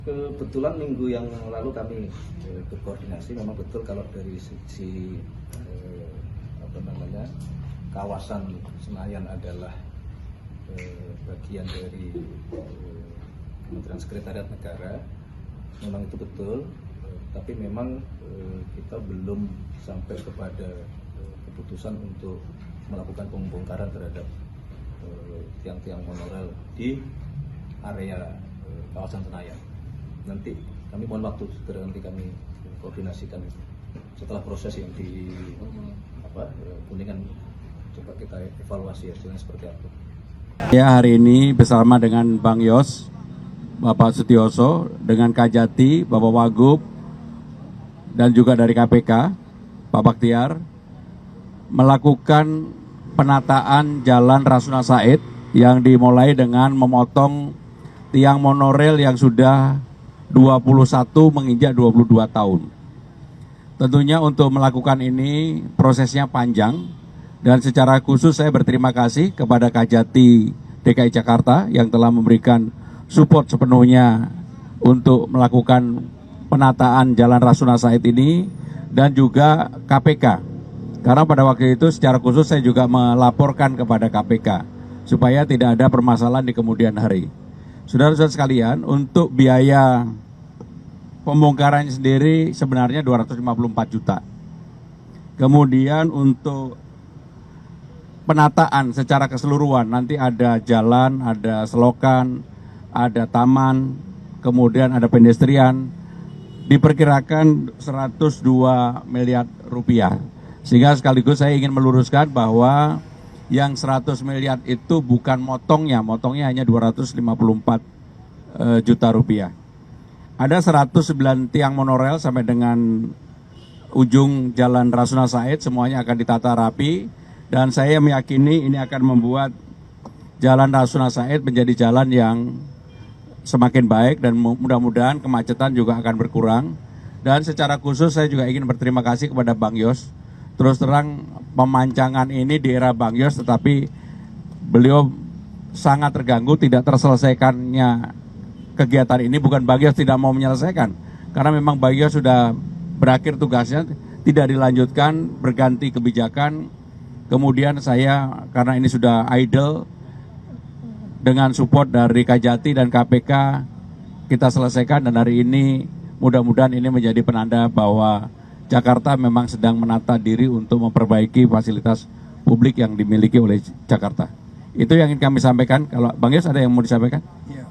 Kebetulan minggu yang lalu kami berkoordinasi, memang betul kalau dari sisi kawasan Senayan adalah bagian dari Kementerian Sekretariat Negara, memang itu betul, tapi memang kita belum sampai kepada keputusan untuk melakukan pembongkaran terhadap tiang-tiang monorail di area kawasan Senayan. Nanti kami mohon waktu, segera nanti kami koordinasikan setelah proses yang di Kuningan, coba kita evaluasi hasilnya seperti apa. Ya, hari ini bersama dengan Bang Yos, Bapak Sutioso, dengan Kajati, Bapak Wagub, dan juga dari KPK, Pak Baktiar, melakukan penataan Jalan Rasuna Said yang dimulai dengan memotong tiang monorail yang sudah 21 menginjak 22 tahun. Tentunya untuk melakukan ini prosesnya panjang, dan secara khusus saya berterima kasih kepada Kajati DKI Jakarta yang telah memberikan support sepenuhnya untuk melakukan penataan Jalan Rasuna Said ini, dan juga KPK. Karena pada waktu itu secara khusus saya juga melaporkan kepada KPK supaya tidak ada permasalahan di kemudian hari. Saudara-saudara sekalian, untuk biaya pembongkarannya sendiri sebenarnya 254 juta. Kemudian untuk penataan secara keseluruhan, nanti ada jalan, ada selokan, ada taman, kemudian ada pedestrian, diperkirakan 102 miliar rupiah. Sehingga sekaligus saya ingin meluruskan bahwa yang 100 miliar itu bukan motongnya hanya 254 juta rupiah. Ada 109 tiang monorail sampai dengan ujung Jalan Rasuna Said, semuanya akan ditata rapi, dan saya meyakini ini akan membuat Jalan Rasuna Said menjadi jalan yang semakin baik, dan mudah-mudahan kemacetan juga akan berkurang. Dan secara khusus saya juga ingin berterima kasih kepada Bang Yos. Terus terang pemancangan ini di era Bang Yos, tetapi beliau sangat terganggu tidak terselesaikannya kegiatan ini. Bukan Bang Yos tidak mau menyelesaikan, karena memang Bang Yos sudah berakhir tugasnya, tidak dilanjutkan, berganti kebijakan. Kemudian saya, karena ini sudah idle, dengan support dari Kajati dan KPK kita selesaikan, dan hari ini mudah-mudahan ini menjadi penanda bahwa Jakarta memang sedang menata diri untuk memperbaiki fasilitas publik yang dimiliki oleh Jakarta. Itu yang ingin kami sampaikan. Kalau Bang Yos ada yang mau disampaikan? Ya.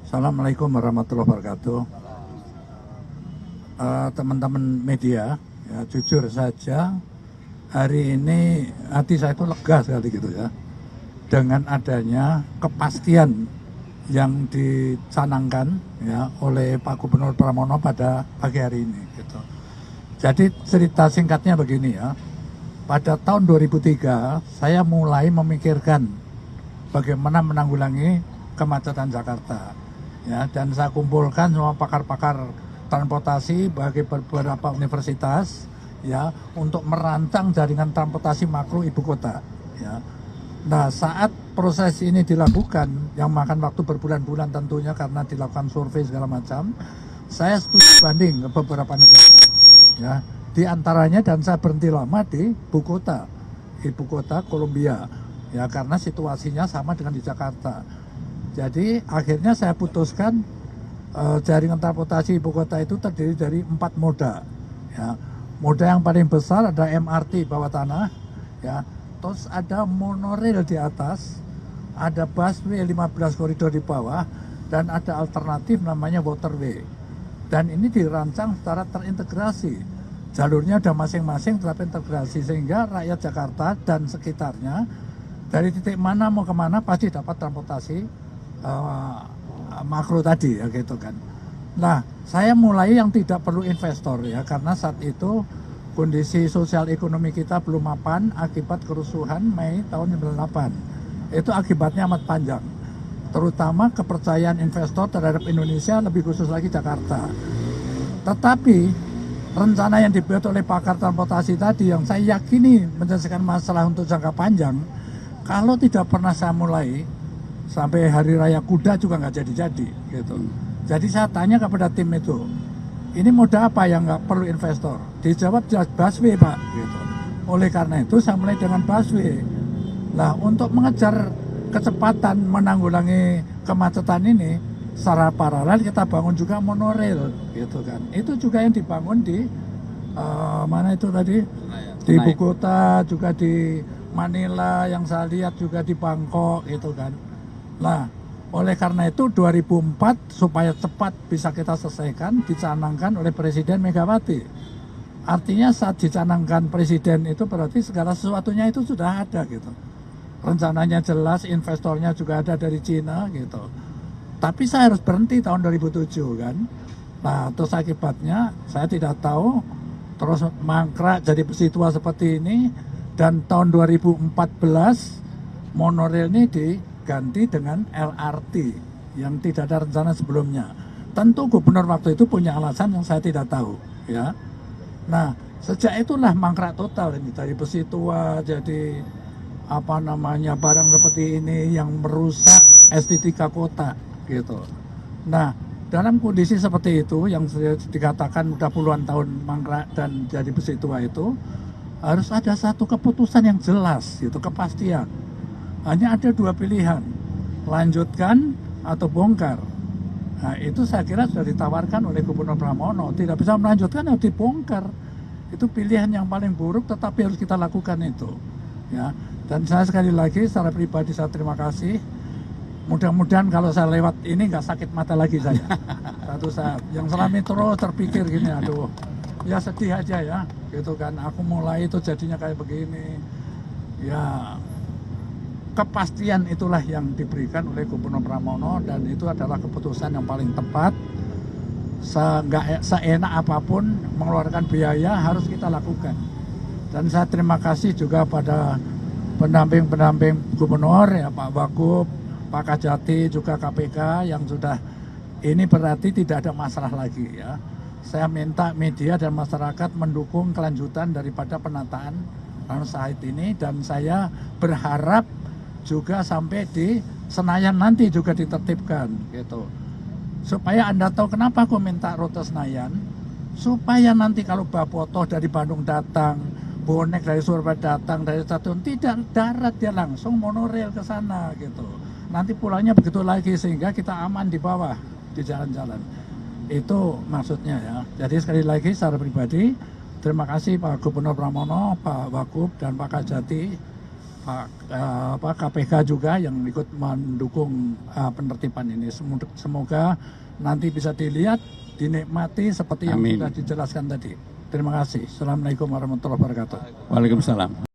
Assalamualaikum warahmatullahi wabarakatuh. Teman-teman media, ya, jujur saja hari ini hati saya itu lega sekali gitu ya, dengan adanya kepastian yang dicanangkan ya oleh Pak Gubernur Pramono pada pagi hari ini gitu. Jadi cerita singkatnya begini ya, pada tahun 2003 saya mulai memikirkan bagaimana menanggulangi kemacetan Jakarta ya, dan saya kumpulkan semua pakar-pakar transportasi bagi beberapa universitas ya untuk merancang jaringan transportasi makro ibu kota ya. Nah, saat proses ini dilakukan yang makan waktu berbulan-bulan tentunya karena dilakukan survei segala macam, saya studi banding ke beberapa negara ya, di antaranya, dan saya berhenti lama di ibu kota Kolombia ya, karena situasinya sama dengan di Jakarta. Jadi akhirnya saya putuskan jaringan transportasi ibu kota itu terdiri dari 4 moda ya. Moda yang paling besar ada MRT bawah tanah ya, terus ada monorail di atas, ada busway 15 koridor di bawah, dan ada alternatif namanya waterway. Dan ini dirancang secara terintegrasi, jalurnya ada masing-masing terintegrasi, sehingga rakyat Jakarta dan sekitarnya dari titik mana mau kemana pasti dapat transportasi makro tadi ya gitu kan. Nah, saya mulai yang tidak perlu investor ya, karena saat itu kondisi sosial ekonomi kita belum mapan akibat kerusuhan Mei tahun 98. Itu akibatnya amat panjang, terutama kepercayaan investor terhadap Indonesia, lebih khusus lagi Jakarta. Tetapi rencana yang dibuat oleh pakar transportasi tadi yang saya yakini menyelesaikan masalah untuk jangka panjang, kalau tidak pernah saya mulai, sampai hari raya kuda juga nggak jadi-jadi gitu. Jadi saya tanya kepada tim itu, ini moda apa yang nggak perlu investor? Dijawab jelas busway Pak. Gitu. Oleh karena itu saya mulai dengan busway. Nah untuk mengejar kecepatan menanggulangi kemacetan ini, secara paralel kita bangun juga monorail, gitu kan. Itu juga yang dibangun di mana itu tadi? Di Ibu Kota, juga di Manila, yang saya lihat juga di Bangkok, gitu kan. Nah, oleh karena itu 2004 supaya cepat bisa kita selesaikan dicanangkan oleh Presiden Megawati. Artinya saat dicanangkan Presiden itu berarti segala sesuatunya itu sudah ada gitu. Rencananya jelas, investornya juga ada dari Cina gitu. Tapi saya harus berhenti tahun 2007 kan. Nah terus akibatnya saya tidak tahu, terus mangkrak jadi peristiwa seperti ini. Dan tahun 2014 monorail ini diganti dengan LRT yang tidak ada rencana sebelumnya. Tentu gubernur waktu itu punya alasan yang saya tidak tahu ya. Nah sejak itulah mangkrak total ini, dari peristiwa jadi apa namanya barang seperti ini yang merusak estetika kota gitu. Nah dalam kondisi seperti itu yang dikatakan udah puluhan tahun mangkrak dan jadi peristiwa itu, harus ada satu keputusan yang jelas gitu, kepastian. Hanya ada dua pilihan, lanjutkan atau bongkar. Nah itu saya kira sudah ditawarkan oleh Gubernur Pramono, tidak bisa melanjutkan harus dibongkar. Itu pilihan yang paling buruk, tetapi harus kita lakukan itu ya. Dan saya sekali lagi secara pribadi saya terima kasih. Mudah-mudahan kalau saya lewat ini nggak sakit mata lagi saya. Satu saat yang selama terus terpikir gini, aduh ya sedih aja ya gitu kan. Aku mulai itu jadinya kayak begini ya. Kepastian itulah yang diberikan oleh Gubernur Pramono, dan itu adalah keputusan yang paling tepat. Seenak apapun mengeluarkan biaya harus kita lakukan. Dan saya terima kasih juga pada pendamping-pendamping gubernur ya, Pak Wagub, Pak Kajati, juga KPK yang sudah, ini berarti tidak ada masalah lagi ya. Saya minta media dan masyarakat mendukung kelanjutan daripada penataan Ranu Said ini, dan saya berharap juga sampai di Senayan nanti juga ditertibkan gitu. Supaya Anda tahu kenapa aku minta rute Senayan, supaya nanti kalau Bapoto dari Bandung datang, bonek dari Surabaya datang, dari stasiun tidak darat, dia langsung monorail ke sana gitu. Nanti pulangnya begitu lagi sehingga kita aman di bawah di jalan-jalan. Itu maksudnya ya. Jadi sekali lagi secara pribadi terima kasih Pak Gubernur Pramono, Pak Wagub dan Pak Kajati, Pak KPK juga yang ikut mendukung penertiban ini. Semoga nanti bisa dilihat, dinikmati seperti yang sudah dijelaskan tadi. Terima kasih. Assalamualaikum warahmatullahi wabarakatuh. Waalaikumsalam.